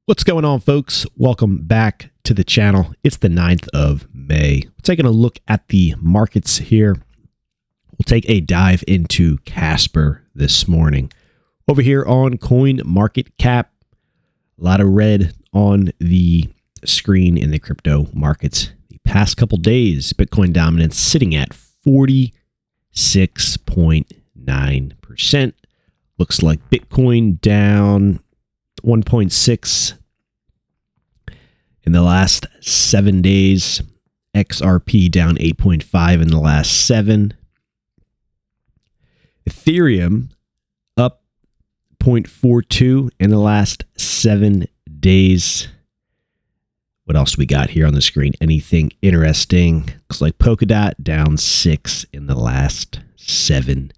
What's going on, folks? Welcome back to the channel. It's the 9th of May. We're taking a look at the markets here. We'll take a dive into Casper this morning. Over here on Coin Market Cap, a lot of red on the screen in the crypto markets. The past couple days, Bitcoin dominance sitting at 46.9%. Looks like Bitcoin down 1.6 in the last 7 days. XRP down 8.5 in the last 7. Ethereum up 0.42 in the last 7 days. What else do we got here on the screen? Anything interesting? Looks like Polkadot down 6 in the last 7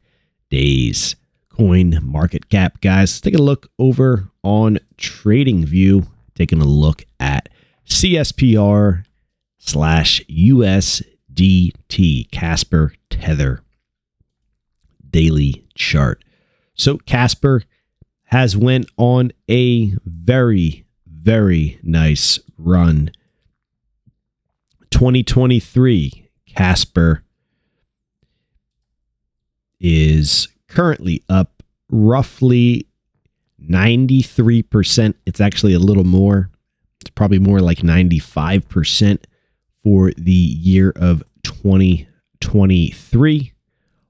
days. Coin Market Cap, guys. Let's take a look over on TradingView. Taking a look at CSPR/USDT, Casper Tether daily chart. So Casper has went on a very nice run. 2023 Casper is currently up roughly 93%. It's actually a little more. It's probably more like 95% for the year of 2023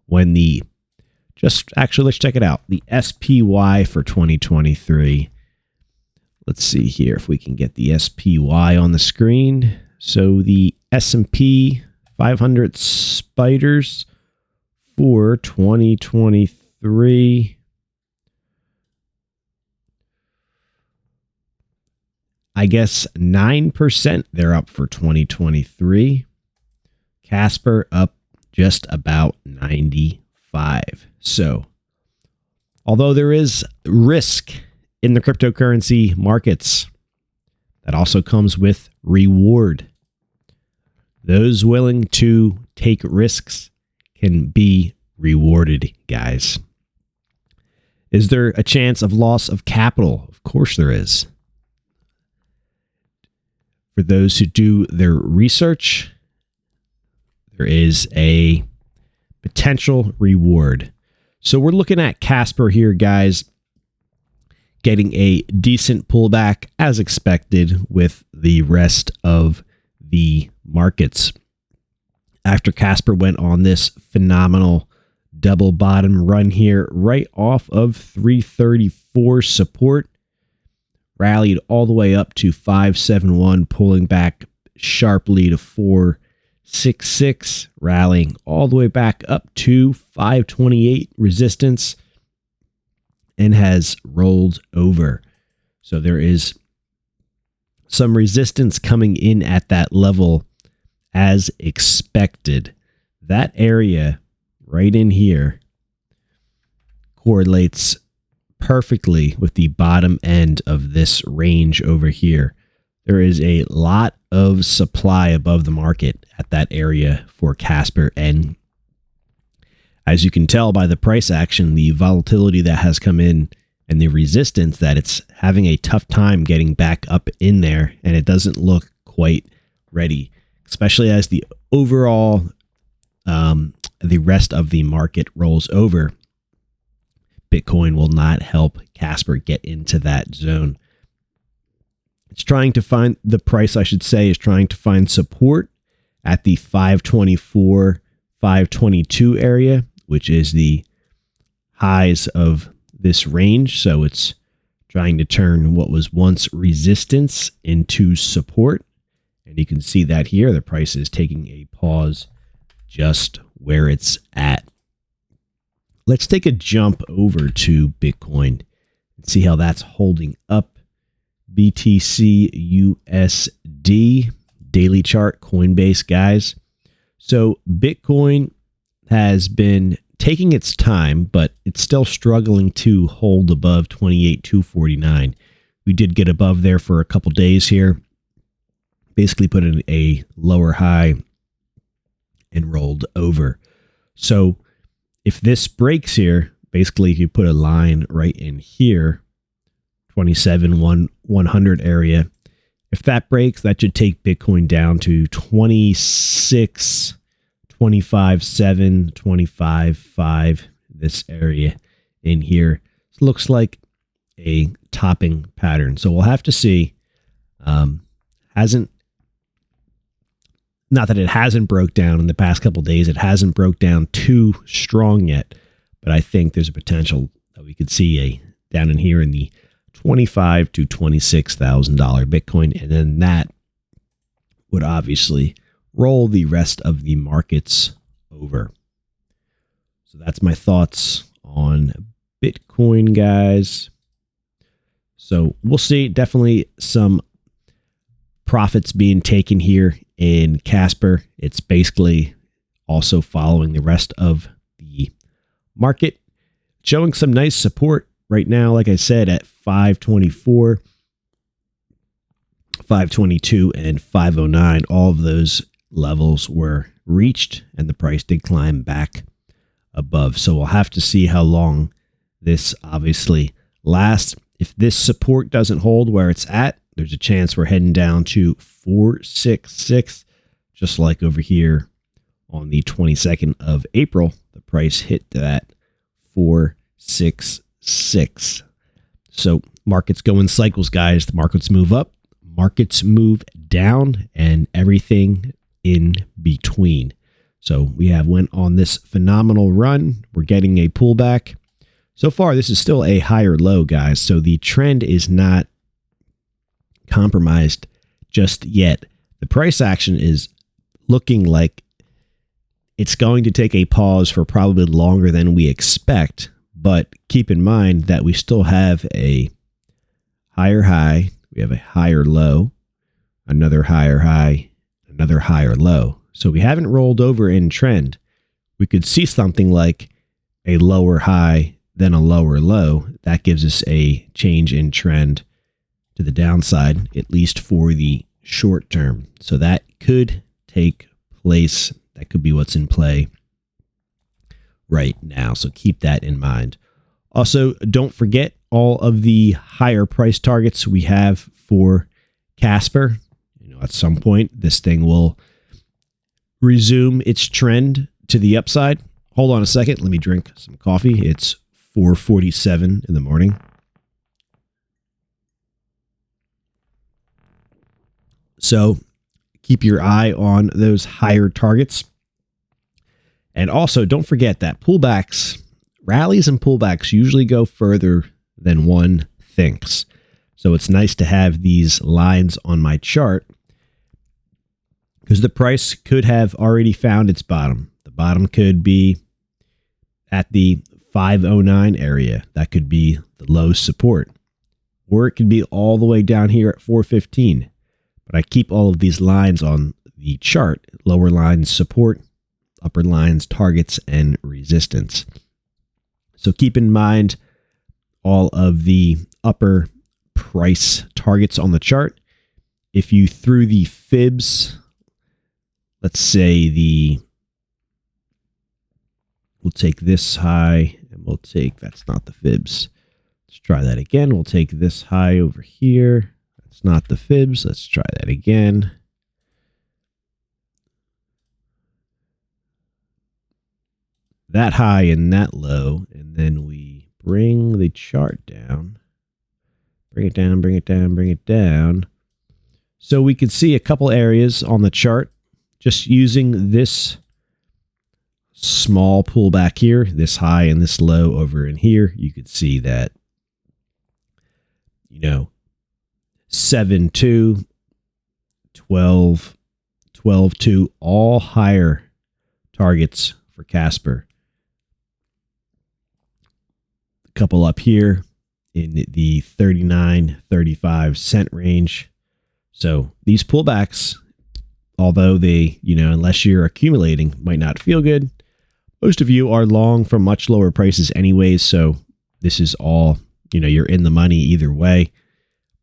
when let's check it out. The SPY for 2023. Let's see here if we can get the SPY on the screen. So the S&P 500 spiders for 2023. I guess 9% they're up for 2023. Casper up just about 95. So, although there is risk in the cryptocurrency markets, that also comes with reward. Those willing to take risks can be rewarded, guys. Is there a chance of loss of capital? Of course there is. For those who do their research, there is a potential reward. So we're looking at Casper here, guys, getting a decent pullback as expected with the rest of the markets. After Casper went on this phenomenal double bottom run here, right off of 334 support, rallied all the way up to 571, pulling back sharply to 466, rallying all the way back up to 528 resistance, and has rolled over. So there is some resistance coming in at that level as expected. That area right in here correlates perfectly with the bottom end of this range over here. There is a lot of supply above the market at that area for Casper, and as you can tell by the price action, the volatility that has come in and the resistance, that it's having a tough time getting back up in there, and it doesn't look quite ready, especially as the overall the rest of the market rolls over. Bitcoin will not help Casper get into that zone. It's trying to find the price, I should say, is trying to find support at the 524, 522 area, which is the highs of this range. So it's trying to turn what was once resistance into support. And you can see that here, the price is taking a pause just where it's at. Let's take a jump over to Bitcoin and see how that's holding up. BTC USD daily chart, Coinbase, guys. So Bitcoin has been taking its time, but it's still struggling to hold above 28,249. We did get above there for a couple days here. Basically put in a lower high and rolled over. So if this breaks here, basically if you put a line right in here, 100 area. If that breaks, that should take Bitcoin down to 26, 25.7, 25.5, this area in here. It looks like a topping pattern. So we'll have to see. Not that it hasn't broke down in the past couple of days. It hasn't broke down too strong yet, but I think there's a potential that we could see down in here in the $25,000 to $26,000 Bitcoin, and then that would obviously roll the rest of the markets over. So that's my thoughts on Bitcoin, guys. So we'll see. Definitely some profits being taken here in Casper. It's basically also following the rest of the market, showing some nice support right now, like I said, at 524, 522, and 509. All of those levels were reached, and the price did climb back above. So we'll have to see how long this obviously lasts. If this support doesn't hold where it's at, there's a chance we're heading down to 466, just like over here on the 22nd of April. The price hit that 466. So markets go in cycles, guys. The markets move up, markets move down, and everything in between. So we have went on this phenomenal run. We're getting a pullback. So far, this is still a higher low, guys. So the trend is not compromised just yet. The price action is looking like it's going to take a pause for probably longer than we expect. But keep in mind that we still have a higher high. We have a higher low, another higher high, another higher low. So we haven't rolled over in trend. We could see something like a lower high, then a lower low. That gives us a change in trend to the downside, at least for the short term. So that could take place. That could be what's in play right now. So keep that in mind. Also, don't forget all of the higher price targets we have for Casper. At some point, this thing will resume its trend to the upside. Hold on a second. Let me drink some coffee. It's 4:47 in the morning. So keep your eye on those higher targets. And also, don't forget that pullbacks, rallies and pullbacks usually go further than one thinks. So it's nice to have these lines on my chart because the price could have already found its bottom. The bottom could be at the 509 area. That could be the low support. Or it could be all the way down here at 415. But I keep all of these lines on the chart. Lower lines support, upper lines targets and resistance. So keep in mind all of the upper price targets on the chart. If you threw the fibs, let's say we'll take this high and we'll take, that's not the fibs. Let's try that again. We'll take this high over here. That's not the fibs. Let's try that again. That high and that low, and then we bring the chart down. Bring it down, bring it down, bring it down. So we could see a couple areas on the chart just using this small pullback here, this high and this low over in here. You could see that, 7.2, 12, 12.2, all higher targets for Casper. A couple up here in the 39, 35 cent range. So these pullbacks, although they, unless you're accumulating, might not feel good, most of you are long from much lower prices anyways. So this is all, you're in the money either way.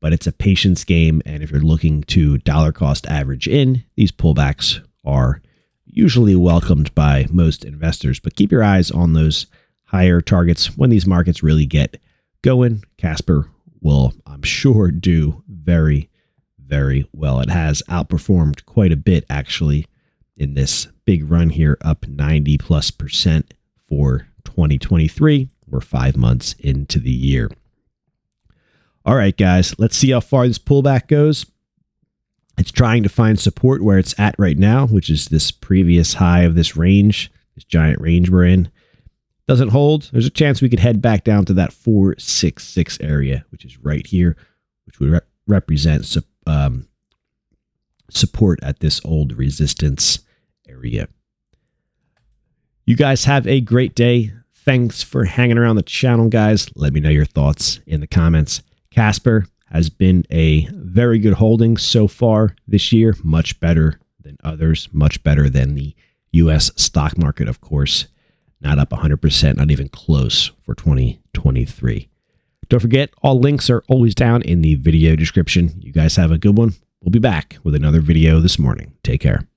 But it's a patience game, and if you're looking to dollar cost average in, these pullbacks are usually welcomed by most investors. But keep your eyes on those higher targets when these markets really get going. Casper will, I'm sure, do very, very well. It has outperformed quite a bit, actually, in this big run here, up 90+% for 2023. We're 5 months into the year. All right, guys, let's see how far this pullback goes. It's trying to find support where it's at right now, which is this previous high of this range, this giant range we're in. Doesn't hold. There's a chance we could head back down to that 466 area, which is right here, which would represent support at this old resistance area. You guys have a great day. Thanks for hanging around the channel, guys. Let me know your thoughts in the comments. Casper has been a very good holding so far this year, much better than others, much better than the U.S. stock market, of course. Not up 100%, not even close for 2023. Don't forget, all links are always down in the video description. You guys have a good one. We'll be back with another video this morning. Take care.